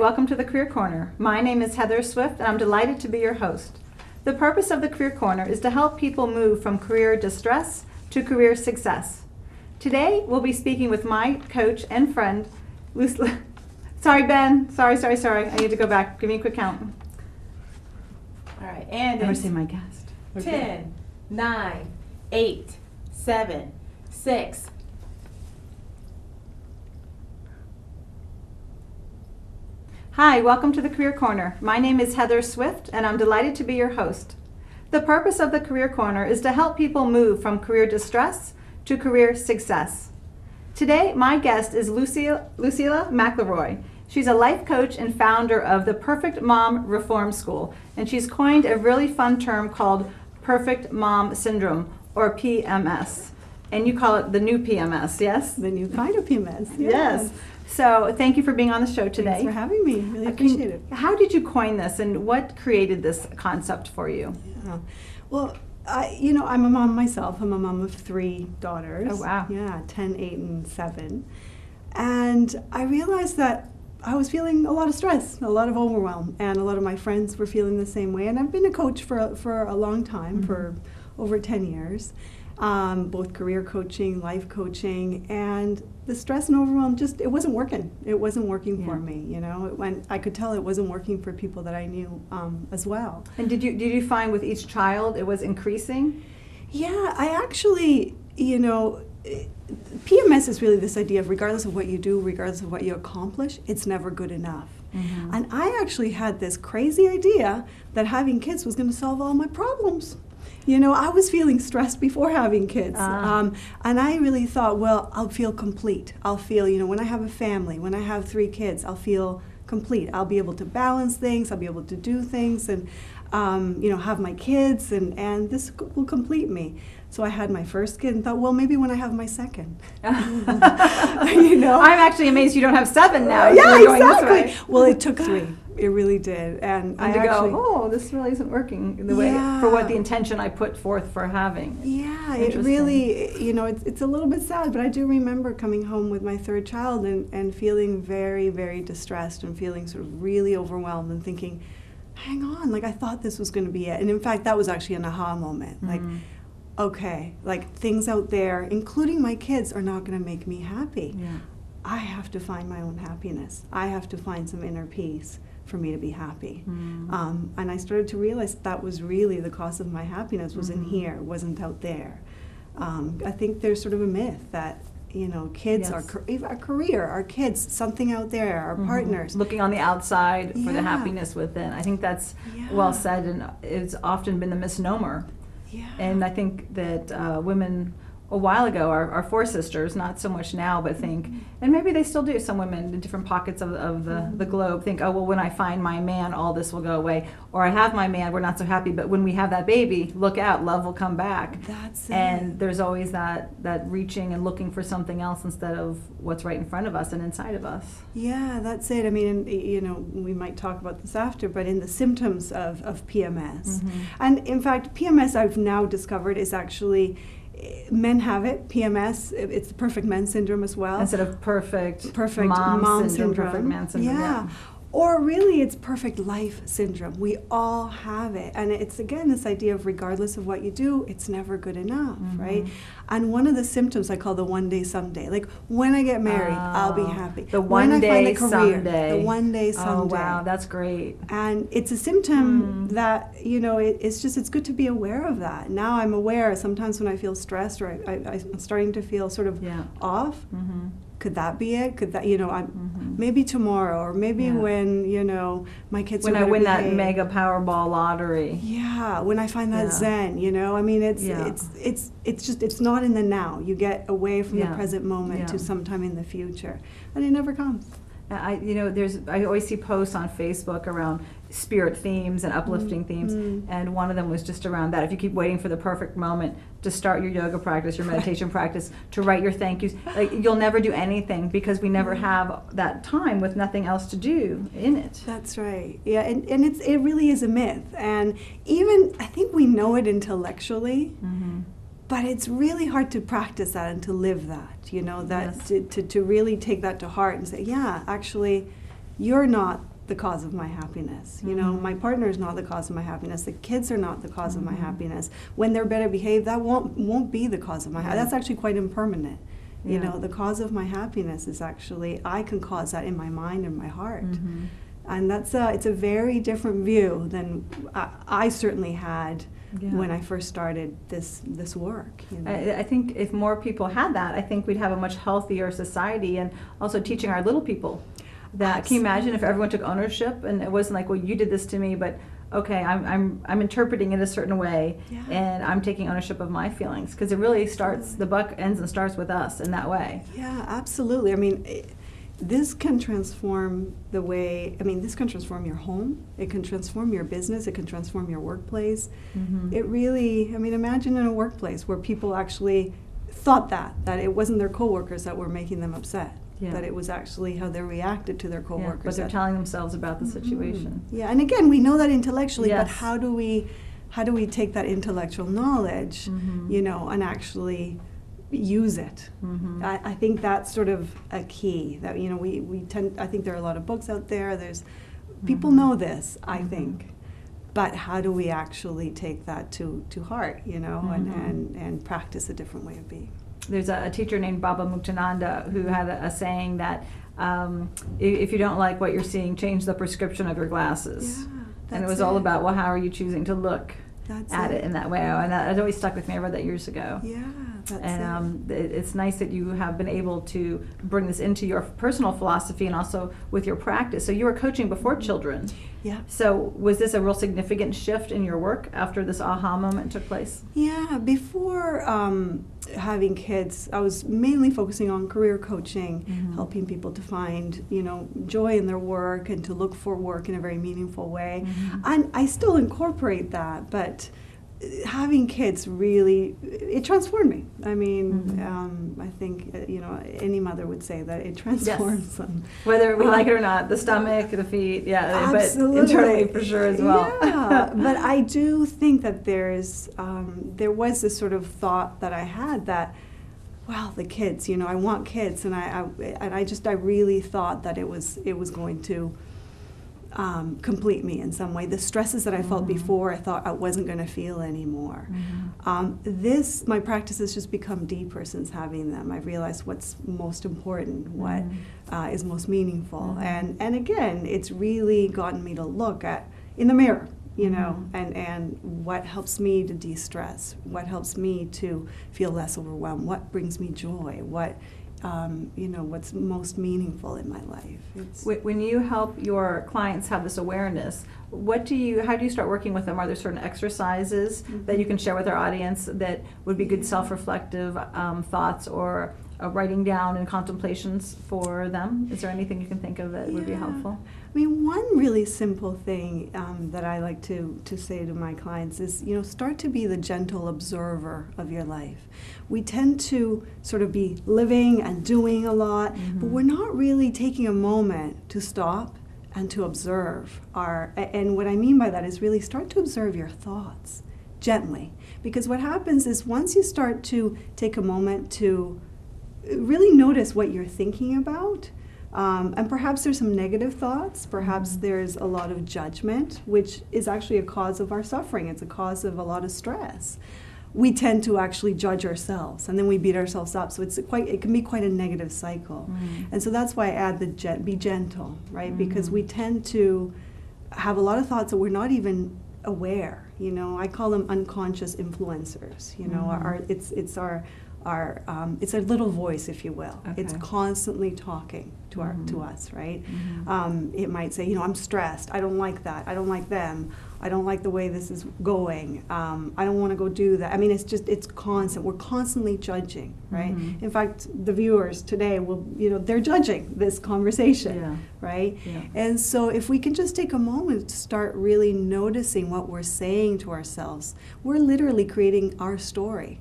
welcome to the Career Corner. My name is Heather Swift, and I'm delighted to be your host. The purpose of the Career Corner is to help people move from career distress to career success. Today, we'll be speaking with my coach and friend, Lucila. Sorry, Ben. Sorry. I need to go back. Give me a quick count. All right, and Never say my guest. 10, 9, 8, 7, 6. Hi, welcome to the Career Corner. My name is Heather Swift, and I'm delighted to be your host. The purpose of the Career Corner is to help people move from career distress to career success. Today, my guest is Lucila McElroy. She's a life coach and founder of the Perfect Mom Reform School, and she's coined a really fun term called Perfect Mom Syndrome, or PMS. And you call it the new PMS, yes? The new kind of PMS. Yes. So thank you for being on the show today. Thanks for having me. Really appreciate it. How did you coin this, and what created this concept for you? Yeah. Well, I'm a mom myself. I'm a mom of 3 daughters. Oh, wow. Yeah, 10, 8, and 7. And I realized that I was feeling a lot of stress, a lot of overwhelm, and a lot of my friends were feeling the same way. And I've been a coach for a long time, for over 10 years. Both career coaching, life coaching, and the stress and overwhelm it wasn't working. It wasn't working for me, you know. I could tell it wasn't working for people that I knew as well. And did you find with each child it was increasing? Yeah, I actually, PMS is really this idea of regardless of what you do, regardless of what you accomplish, it's never good enough. Mm-hmm. And I actually had this crazy idea that having kids was going to solve all my problems. You know, I was feeling stressed before having kids. And I really thought, well, I'll feel complete. I'll feel, when I have a family, when I have 3 kids, I'll feel complete. I'll be able to balance things. I'll be able to do things and, have my kids, and this will complete me. So I had my first kid and thought, well, maybe when I have my second. I'm actually amazed you don't have 7 now. Yeah, You're going exactly. this way. Well, it took 3. It really did. And this really isn't working the way for what the intention I put forth for having. Yeah, it really, it's a little bit sad, but I do remember coming home with my 3rd child and feeling very, very distressed and feeling sort of really overwhelmed and thinking, hang on, I thought this was going to be it. And in fact, that was actually an aha moment. Okay, things out there, including my kids, are not going to make me happy. Yeah. I have to find my own happiness. I have to find some inner peace for me to be happy. And I started to realize that was really the cause of my happiness was in here, wasn't out there. I think there's sort of a myth that, kids are our career, our kids, something out there, our partners. Looking on the outside for the happiness within. I think that's well said, and it's often been the misnomer. Yeah. And I think that women a while ago, our 4 sisters, not so much now, but think, and maybe they still do, some women in different pockets of the globe think, oh, well, when I find my man, all this will go away. Or I have my man, we're not so happy, but when we have that baby, look out, love will come back. That's it. And there's always that reaching and looking for something else instead of what's right in front of us and inside of us. Yeah, that's it. I mean, we might talk about this after, but in the symptoms of PMS. And in fact, PMS I've now discovered is actually, men have it, PMS, it's the perfect men syndrome as well. Instead of perfect mom syndrome. Perfect man syndrome. Yeah. Or really, it's perfect life syndrome. We all have it. And it's, again, this idea of regardless of what you do, it's never good enough, right? And one of the symptoms I call the one day someday. When I get married, I'll be happy. The one day someday. The one day someday. Oh, wow, that's great. And it's a symptom that, it's good to be aware of that. Now I'm aware sometimes when I feel stressed or I'm starting to feel sort of off. Could that be it? Could that, maybe tomorrow, or maybe when, my kids when are I win that behave. mega Powerball lottery. Yeah, when I find that zen, it's not in the now. You get away from the present moment to sometime in the future, and it never comes. I always see posts on Facebook around spirit themes and uplifting themes, and one of them was just around that. If you keep waiting for the perfect moment to start your yoga practice, your meditation practice, to write your thank yous, you'll never do anything because we never have that time with nothing else to do in it. That's right. Yeah, and it really is a myth, and even I think we know it intellectually. But it's really hard to practice that and to live that, to really take that to heart and say, yeah, actually, you're not the cause of my happiness. You know, my partner is not the cause of my happiness. The kids are not the cause of my happiness. When they're better behaved, that won't be the cause of my happiness. That's actually quite impermanent. You know, the cause of my happiness is actually, I can cause that in my mind and my heart. And that's it's a very different view than I certainly had when I first started this work. You know? I think if more people had that, I think we'd have a much healthier society, and also teaching our little people that. Can you imagine if everyone took ownership and it wasn't like, well, you did this to me, but okay, I'm interpreting it a certain way, and I'm taking ownership of my feelings, because it really starts, the buck ends and starts with us in that way. Yeah, absolutely. I mean, this can transform the way, this can transform your home, it can transform your business, it can transform your workplace. It really, imagine in a workplace where people actually thought that it wasn't their coworkers that were making them upset. That it was actually how they reacted to their coworkers. But they're telling themselves about the situation. Yeah, and again, we know that intellectually, but how do we take that intellectual knowledge, and actually use it? I think that's sort of a key. That we tend. I think there are a lot of books out there. There's people know this, I think, but how do we actually take that to heart? And practice a different way of being. There's a teacher named Baba Muktananda who had a saying that if you don't like what you're seeing, change the prescription of your glasses. And it was all about, well, how are you choosing to look at it in that way? And that always stuck with me. I read that years ago. It's nice that you have been able to bring this into your personal philosophy and also with your practice. So you were coaching before children. So was this a real significant shift in your work after this aha moment took place? Before having kids, I was mainly focusing on career coaching, helping people to find, joy in their work and to look for work in a very meaningful way. And I still incorporate that, but having kids really, it transformed me. I think, any mother would say that it transforms them. Whether we like it or not, the stomach, the feet, absolutely. But internally for sure as well. But I do think that there was this sort of thought that I had that, well, the kids, I want kids, and I really thought that it was going to complete me in some way. The stresses that I felt before, I thought I wasn't going to feel anymore. My practice has just become deeper since having them. I've realized what's most important, what is most meaningful, and again, it's really gotten me to look in the mirror, and what helps me to de-stress, what helps me to feel less overwhelmed, what brings me joy, what's most meaningful in my life. When you help your clients have this awareness, how do you start working with them? Are there certain exercises that you can share with our audience that would be good self-reflective thoughts or writing down and contemplations for them? Is there anything you can think of that would be helpful? One really simple thing that I like to say to my clients is, start to be the gentle observer of your life. We tend to sort of be living and doing a lot, but we're not really taking a moment to stop and to observe and what I mean by that is really start to observe your thoughts gently. Because what happens is once you start to take a moment to really notice what you're thinking about, and perhaps there's some negative thoughts, perhaps there's a lot of judgment, which is actually a cause of our suffering. It's a cause of a lot of stress. We tend to actually judge ourselves, and then we beat ourselves up. So it can be quite a negative cycle. And so that's why I add be gentle, right? Because we tend to have a lot of thoughts that we're not even aware. I call them unconscious influencers. It's a little voice, if you will. It's constantly talking to us, right? It might say, I'm stressed. I don't like that. I don't like them. I don't like the way this is going. I don't want to go do that. It's constant. We're constantly judging, right? In fact, the viewers today they're judging this conversation, right? And so if we can just take a moment to start really noticing what we're saying to ourselves, we're literally creating our story.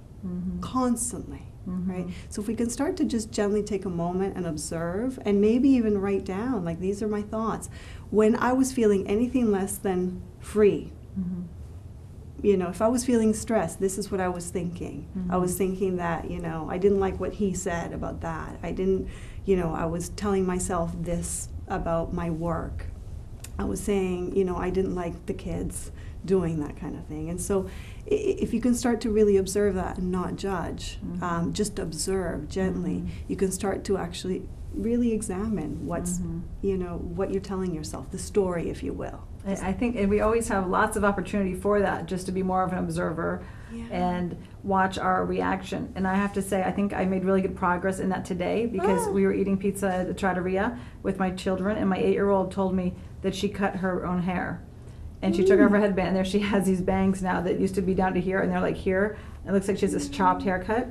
Constantly, right? So if we can start to just gently take a moment and observe, and maybe even write down, like, these are my thoughts. When I was feeling anything less than free, if I was feeling stressed, this is what I was thinking. I was thinking that, I didn't like what he said about that. I didn't, I was telling myself this about my work. I was saying, you know, I didn't like the kids doing that kind of thing. And so if you can start to really observe that and not judge, just observe gently, you can start to actually really examine what's, you know, what you're telling yourself, the story, if you will. I think, and we always have lots of opportunity for that, just to be more of an observer and watch our reaction. And I have to say, I think I made really good progress in that today, because we were eating pizza at the Trattoria with my children, and my 8-year-old told me that she cut her own hair. And she took off her headband, and there she has these bangs now that used to be down to here, and they're like here. It looks like she has this chopped haircut.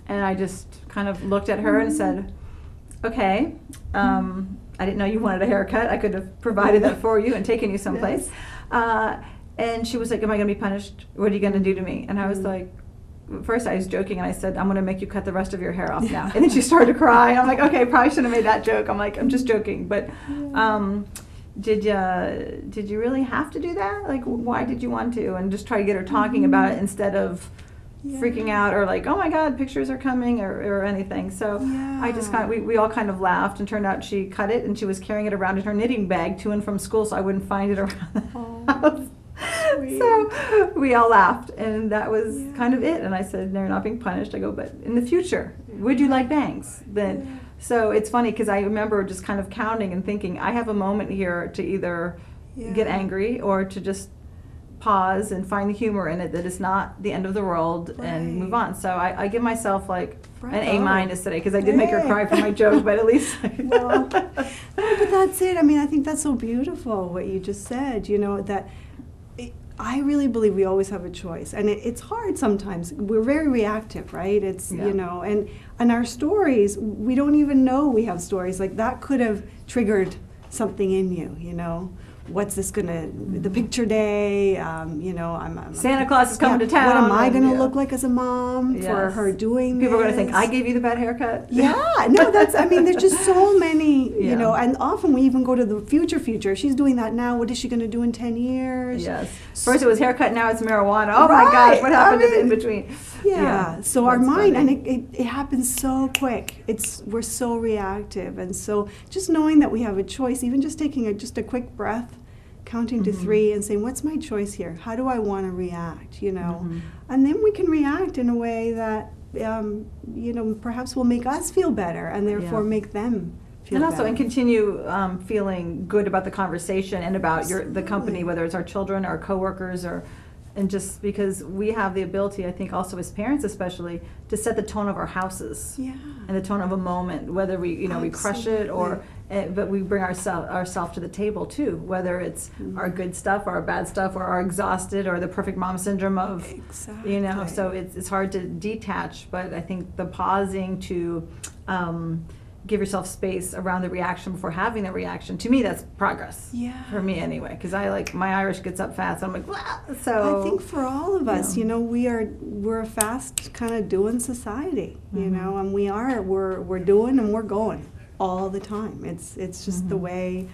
And I just kind of looked at her and said, okay, I didn't know you wanted a haircut. I could have provided that for you and taken you someplace. And she was like, am I going to be punished? What are you going to do to me? And I was like, first I was joking, and I said, I'm going to make you cut the rest of your hair off now. And then she started to cry. And I'm like, okay, probably shouldn't have made that joke. I'm like, I'm just joking. But did you really have to do that? Like, why did you want to? And just try to get her talking about it instead of freaking out or like, oh my God, pictures are coming or anything. So I just kind of, we all kind of laughed, and turned out she cut it and she was carrying it around in her knitting bag to and from school, so I wouldn't find it around the house. So we all laughed, and that was kind of it. And I said, no, you're not being punished. I go, but in the future, would you like bangs? Then, so it's funny, because I remember just kind of counting and thinking, I have a moment here to either get angry or to just pause and find the humor in it, that it's not the end of the world, and move on. So I give myself like an A- today, because I did make her cry for my joke, but at least. Well, no, but that's it. I mean, I think that's so beautiful what you just said, you know, that I really believe we always have a choice, and it's hard sometimes. We're very reactive, right? It's, you know, and our stories, we don't even know we have stories. Like, that could have triggered something in you, you know. What's this gonna, the picture day, you know, I'm Santa Claus is coming to town. What am I gonna look like as a mom for her doing People are this? gonna think, I gave you the bad haircut. Yeah, no, that's, I mean, there's just so many, you know, and often we even go to the future. She's doing that now. What is she gonna do in 10 years? Yes. First it was haircut, now it's marijuana. Oh my gosh, what happened in between? Yeah, so our mind, and it happens so quick. We're so reactive, and so just knowing that we have a choice, even just taking just a quick breath, counting to 3 and saying, what's my choice here? How do I want to react, you know? And then we can react in a way that, you know, perhaps will make us feel better, and therefore make them feel better. And also, and continue feeling good about the conversation and about the company, whether it's our children, our coworkers, and just because we have the ability, I think also as parents especially, to set the tone of our houses and the tone of a moment, whether we, you know, we crush it or, but we bring ourselves to the table too, whether it's our good stuff or our bad stuff or our exhausted or the perfect mom syndrome of, you know, so it's hard to detach, but I think the pausing to give yourself space around the reaction before having the reaction, to me that's progress. For me anyway, because I like, my Irish gets up fast, I'm like, wow. So I think for all of us, you know, we're a fast kind of doing society, you know, and we're doing and we're going all the time. It's just the way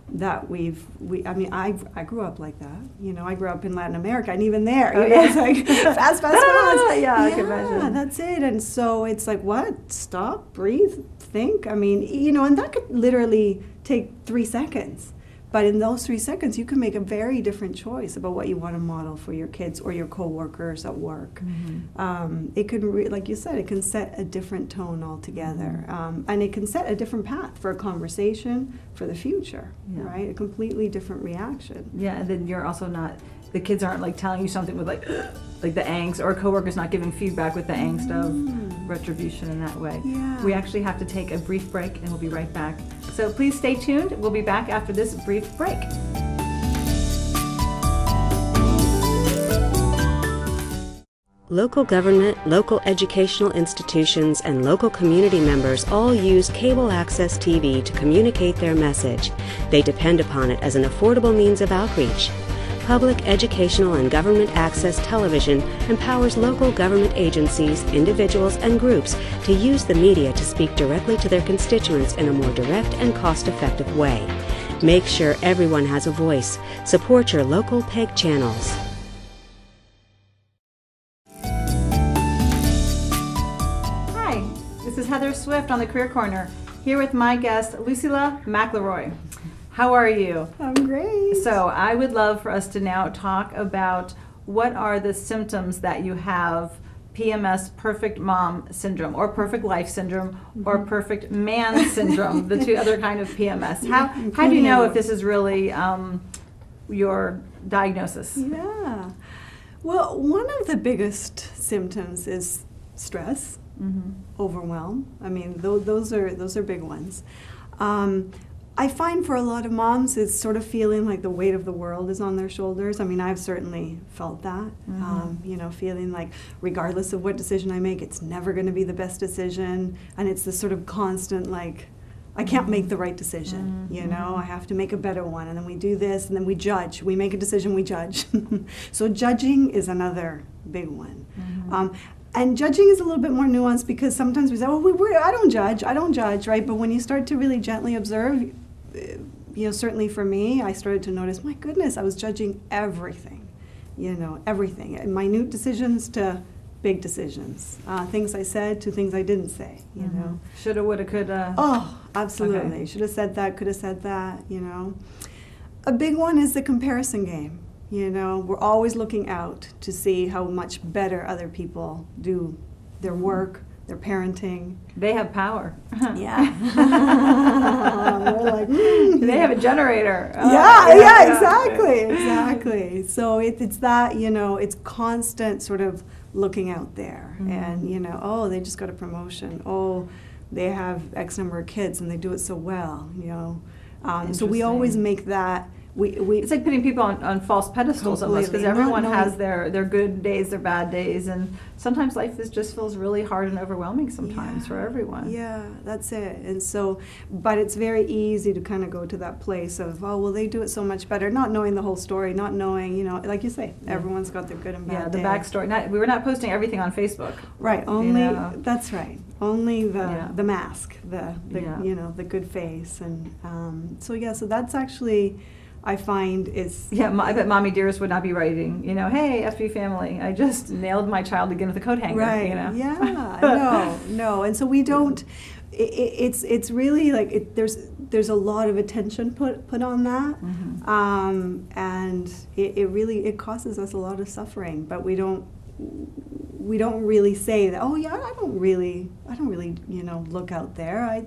that I mean, I grew up like that, you know. I grew up in Latin America, and even there, you know, it's like fast. I can imagine. That's it. And so it's like, what? Stop, breathe, think. I mean, you know, and that could literally take 3 seconds. But in those 3 seconds, you can make a very different choice about what you want to model for your kids or your coworkers at work. It can, like you said, it can set a different tone altogether, and it can set a different path for a conversation for the future, right? A completely different reaction. Yeah, and then you're also not, the kids aren't like telling you something with like the angst, or a coworker's not giving feedback with the angst of retribution in that way. We actually have to take a brief break, and we'll be right back. So please stay tuned. We'll be back after this brief break. Local government, local educational institutions, and local community members all use cable access TV to communicate their message. They depend upon it as an affordable means of outreach. Public educational and government access television empowers local government agencies, individuals, and groups to use the media to speak directly to their constituents in a more direct and cost-effective way. Make sure everyone has a voice. Support your local PEG channels. Hi, this is Heather Swift on the Career Corner, here with my guest, Lucila McElroy. How are you? I'm great. So I would love for us to now talk about what are the symptoms that you have PMS, perfect mom syndrome, or perfect life syndrome, or perfect man syndrome, the two other kind of PMS. How do you know if this is really your diagnosis? Yeah. Well, one of the biggest symptoms is stress, overwhelm. I mean, those are big ones. I find for a lot of moms, it's sort of feeling like the weight of the world is on their shoulders. I mean, I've certainly felt that, feeling like regardless of what decision I make, it's never going to be the best decision. And it's this sort of constant, like, I can't make the right decision, I have to make a better one. And then we do this, and then we judge. We make a decision, we judge. So judging is another big one. And judging is a little bit more nuanced because sometimes we say, well, I don't judge, right? But when you start to really gently observe, certainly for me, I started to notice, my goodness, I was judging everything, everything. And minute decisions to big decisions. Things I said to things I didn't say, Shoulda, woulda, coulda. Oh, absolutely. Okay. Should have said that, could have said that, A big one is the comparison game. We're always looking out to see how much better other people do their work, their parenting. They have power. Yeah. We're like, They have a generator. Exactly. So it's that, it's constant sort of looking out there. And, they just got a promotion. Oh, they have X number of kids and they do it so well, So we always make that. It's like putting people on false pedestals almost, because everyone has their good days, their bad days, and sometimes life just feels really hard and overwhelming sometimes for everyone. Yeah, that's it. And so, but it's very easy to kind of go to that place of, they do it so much better, not knowing the whole story, not knowing, like you say, everyone's got their good and bad days. The backstory. We were not posting everything on Facebook. Right, that's right. Only the mask, the good face. And so that's actually, I find is... Yeah, I bet Mommy Dearest would not be writing, hey, FB family, I just nailed my child again with a coat hanger, Right, yeah, no. And so we don't, it's really like, there's a lot of attention put on that, and it really causes us a lot of suffering, but we don't really say that, I don't really, look out there.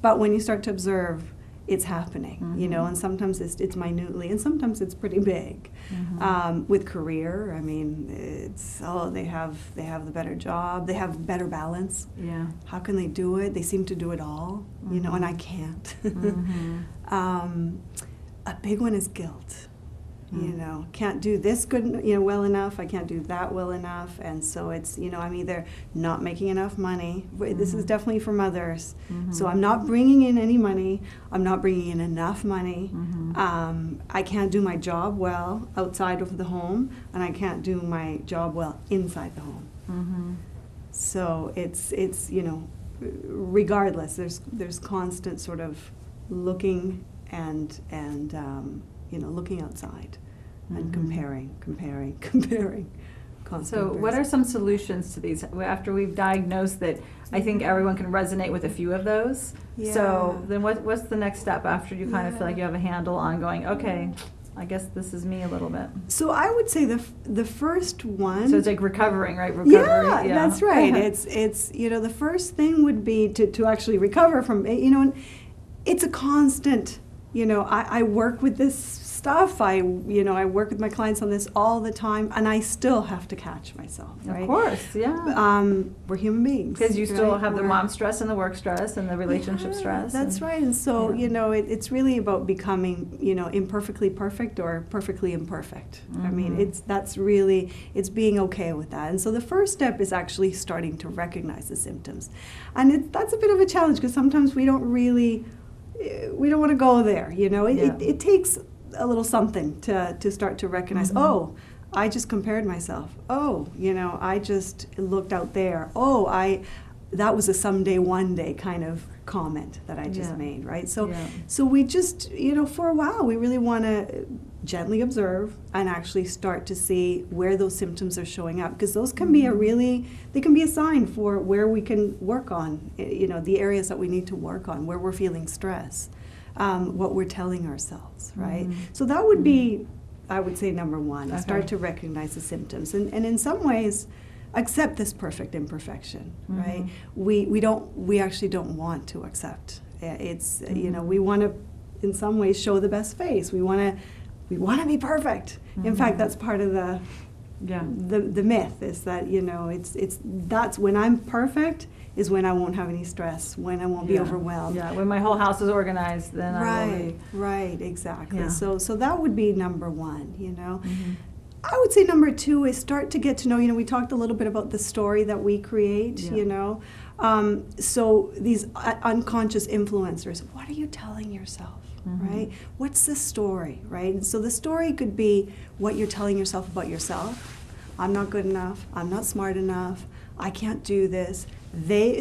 But when you start to observe, it's happening, and sometimes it's minutely, and sometimes it's pretty big. With career, I mean, it's they have the better job, they have better balance. Yeah. How can they do it? They seem to do it all, and I can't. A big one is guilt. Can't do this good, well enough. I can't do that well enough, and so it's, I'm either not making enough money. This is definitely for mothers. So I'm not bringing in any money. I'm not bringing in enough money. I can't do my job well outside of the home, and I can't do my job well inside the home. So it's regardless. There's constant sort of looking and looking outside and comparing. So what are some solutions to these? After we've diagnosed that, I think everyone can resonate with a few of those. Yeah. So then what's the next step after you kind of feel like you have a handle on going, okay, I guess this is me a little bit? So I would say the first one. So it's like recovering, right? Recovery. Yeah, that's right. It's the first thing would be to actually recover from it, and it's a constant. I work with this stuff. I work with my clients on this all the time, and I still have to catch myself. Right? Of course, yeah. We're human beings. Because you still have the mom stress and the work stress and the relationship stress. That's right. And so, it's really about becoming, imperfectly perfect or perfectly imperfect. I mean, it's being okay with that. And so the first step is actually starting to recognize the symptoms. And that's a bit of a challenge because sometimes we don't want to go there, It takes a little something to start to recognize, I just compared myself. I just looked out there. That was a someday, one day kind of comment that I just made, right? So we just, for a while, we really want to gently observe and actually start to see where those symptoms are showing up, because those can be they can be a sign for where we can work on, the areas that we need to work on, where we're feeling stress. what we're telling ourselves, right? So that would be, I would say, number one. Okay. Start to recognize the symptoms, and in some ways, accept this perfect imperfection, right? We actually don't want to accept. It's you know, we want to, in some ways, show the best face. We want to be perfect. In fact, that's part of the myth, is that, you know, that's when I'm perfect is when I won't have any stress, when I won't be overwhelmed. Yeah, when my whole house is organized, then I will be. Right, exactly. Yeah. So that would be number one, you know. I would say number two is start to get to know, you know, we talked a little bit about the story that we create, you know. So these unconscious influencers, what are you telling yourself, right? What's the story, right? And so the story could be what you're telling yourself about yourself. I'm not good enough. I'm not smart enough. I can't do this.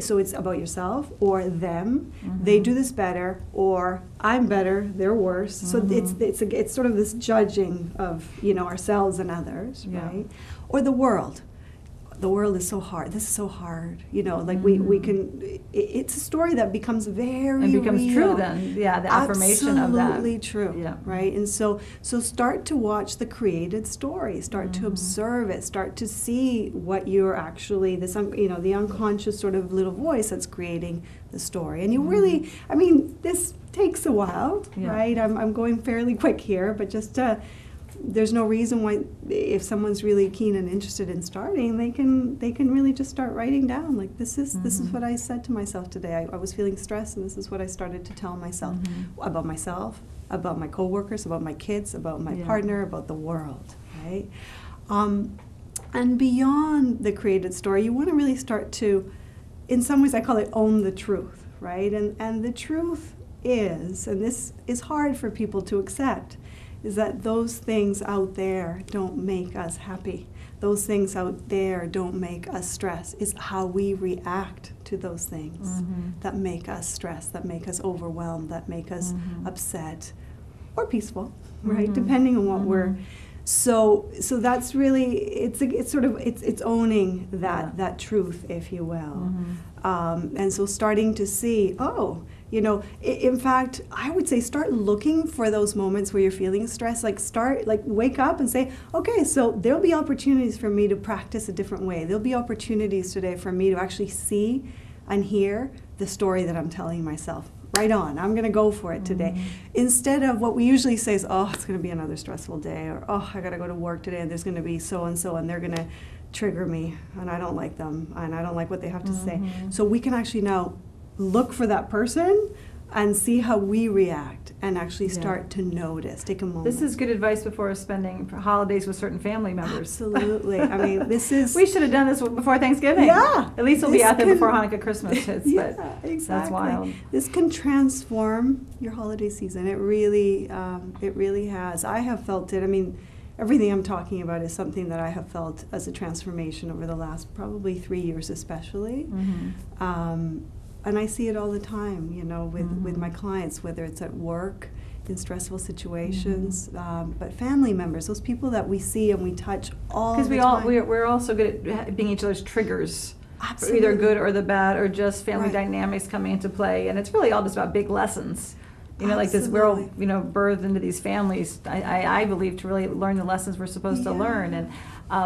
So it's about yourself or them. They do this better, or I'm better, they're worse. So it's sort of this judging of, you know, ourselves and others, right? Or the world. The world is so hard. This is so hard. You know, like we can. It's a story that becomes very It becomes real. true then. Yeah, the affirmation of that. Absolutely true. Yeah. Right. And so start to watch the created story. Start to observe it. Start to see what you're actually, the unconscious sort of little voice that's creating the story. And you really, I mean, this takes a while, right? I'm going fairly quick here, but just there's no reason why, if someone's really keen and interested in starting, they can really just start writing down, like, this is what I said to myself today. I was feeling stressed, and this is what I started to tell myself about myself, about my coworkers, about my kids, about my partner, about the world, right? And beyond the created story, you want to really start to, in some ways I call it own the truth, right? And the truth is, and this is hard for people to accept, is that those things out there don't make us happy. Those things out there don't make us stress. It's how we react to those things that make us stressed, that make us overwhelmed, that make us upset or peaceful, right? Depending on what we're. So that's really, it's owning that truth, if you will. And so starting to see, you know, in fact, I would say start looking for those moments where you're feeling stressed. Wake up and say, okay, so there'll be opportunities for me to practice a different way. There'll be opportunities today for me to actually see and hear the story that I'm telling myself. Right on, I'm going to go for it today. Instead of what we usually say is, oh, it's going to be another stressful day, or oh, I got to go to work today, and there's going to be so-and-so, and they're going to trigger me, and I don't like them, and I don't like what they have to say. So we can actually now look for that person and see how we react and actually start to notice, take a moment. This is good advice before spending holidays with certain family members. Absolutely. I mean, this is... We should have done this before Thanksgiving. Yeah. At least we'll be out there before Hanukkah, Christmas hits. Yeah, but exactly. That's wild. This can transform your holiday season. It really has. I have felt it. I mean, everything I'm talking about is something that I have felt as a transformation over the last probably 3 years especially. And I see it all the time, you know, with my clients, whether it's at work, in stressful situations, but family members, those people that we see and we touch all the time. Because we're also good at being each other's triggers. Absolutely. For either good or the bad, or just family dynamics coming into play. And it's really all just about big lessons. You know, like this, we're all, you know, birthed into these families, I believe, to really learn the lessons we're supposed to learn. And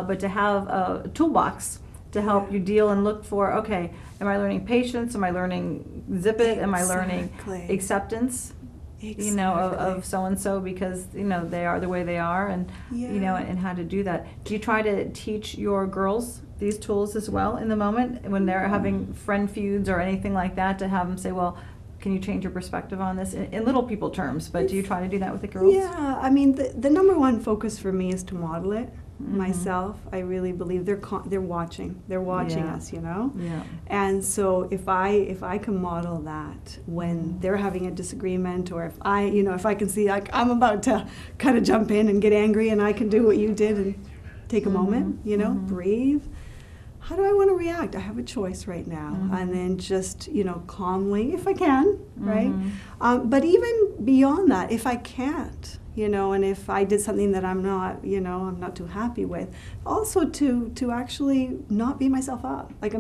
but to have a toolbox to help you deal and look for, okay, am I learning patience? Am I learning zip it? Am I learning acceptance? You know, of so-and-so, because, you know, they are the way they are, and, you know, and how to do that. Do you try to teach your girls these tools as well in the moment when they're having friend feuds or anything like that, to have them say, well, can you change your perspective on this in little people terms, but do you try to do that with the girls? Yeah, I mean, the number one focus for me is to model it. Myself, I really believe they're watching us, you know. Yeah. And so if I can model that when they're having a disagreement, or if I can see, like, I'm about to kind of jump in and get angry, and I can do what you did and take a moment, you know, breathe. how do I want to react? I have a choice right now. And then just, calmly, if I can, right? But even beyond that, if I can't, and if I did something that I'm not, I'm not too happy with, also to actually not beat myself up. Like,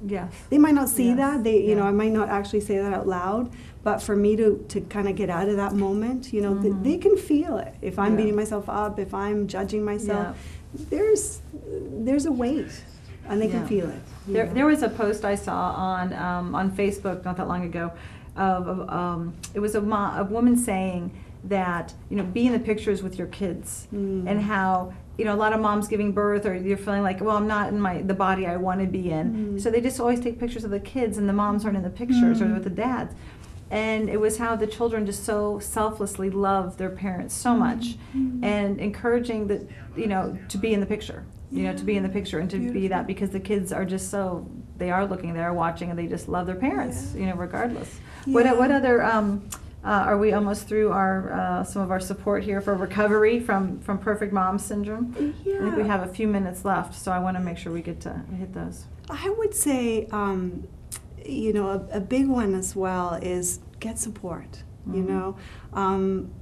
Yes. they might not see Yes. that. I might not actually say that out loud, but for me to kind of get out of that moment, they can feel it. If I'm beating myself up, if I'm judging myself, there's a weight, and they can feel it. There was a post I saw on Facebook not that long ago of it was a woman saying that be in the pictures with your kids, and how a lot of moms giving birth, or you're feeling like, well, I'm not in the body I want to be in, so they just always take pictures of the kids and the moms aren't in the pictures, or with the dads. And it was how the children just so selflessly love their parents so much, and encouraging that to be in the picture, to be in the picture and to be that, because the kids are just they are looking, they are watching, and they just love their parents, regardless. What other are we almost through our some of our support here for recovery from perfect mom syndrome? I think we have a few minutes left, so I want to make sure we get to hit those. I would say a big one as well is get support.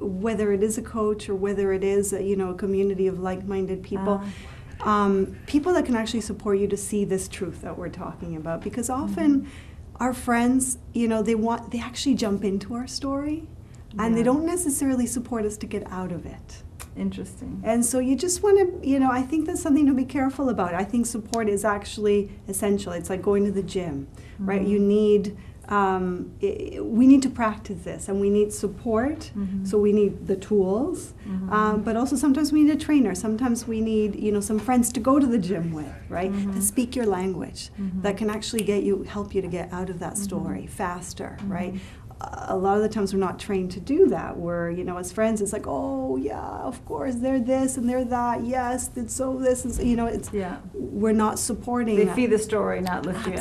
Whether it is a coach or whether it is a community of like-minded people, people that can actually support you to see this truth that we're talking about. Because often our friends, they actually jump into our story, and they don't necessarily support us to get out of it. Interesting. And so you just want to, I think that's something to be careful about. I think support is actually essential. It's like going to the gym, right? You need, we need to practice this, and we need support. So we need the tools, but also sometimes we need a trainer. Sometimes we need, some friends to go to the gym with, right? To speak your language, that can actually help you to get out of that story faster, right? A lot of the times we're not trained to do that. We're, as friends, it's like, oh yeah, of course, they're this and they're that. Yes, it's so this, and we're not supporting. They feed the story, not lift you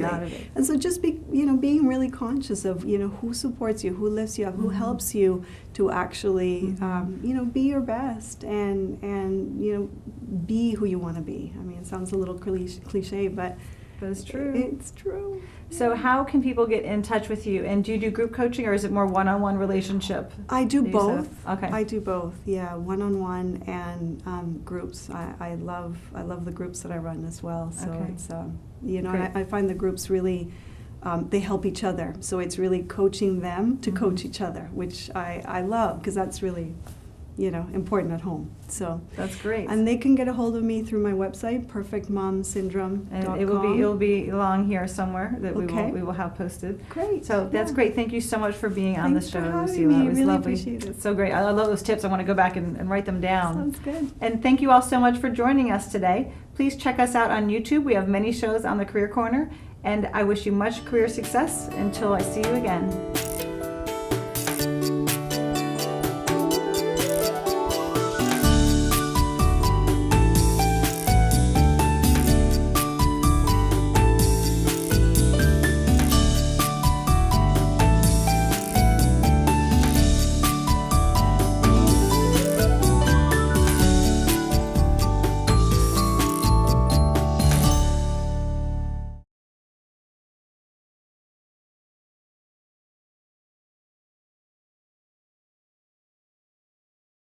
out of it. And so just being really conscious of, who supports you, who lifts you up, who helps you to actually, be your best and be who you want to be. It sounds a little cliche, but it's true. It's true. So how can people get in touch with you? And do you do group coaching, or is it more one-on-one relationship? I do both. Okay. I do both. Yeah, one-on-one and groups. I love the groups that I run as well. So it's I find the groups really they help each other. So it's really coaching them to coach each other, which I love, because that's really important at home. So that's great. And they can get a hold of me through my website, perfectmomsyndrome.com. And it will be along here somewhere that we will have posted. Great. So that's great. Thank you so much for being on the show, Lucila. Me. It was really lovely. Appreciate it. It's so great. I love those tips. I want to go back and write them down. Sounds good. And thank you all so much for joining us today. Please check us out on YouTube. We have many shows on the Career Corner, and I wish you much career success until I see you again.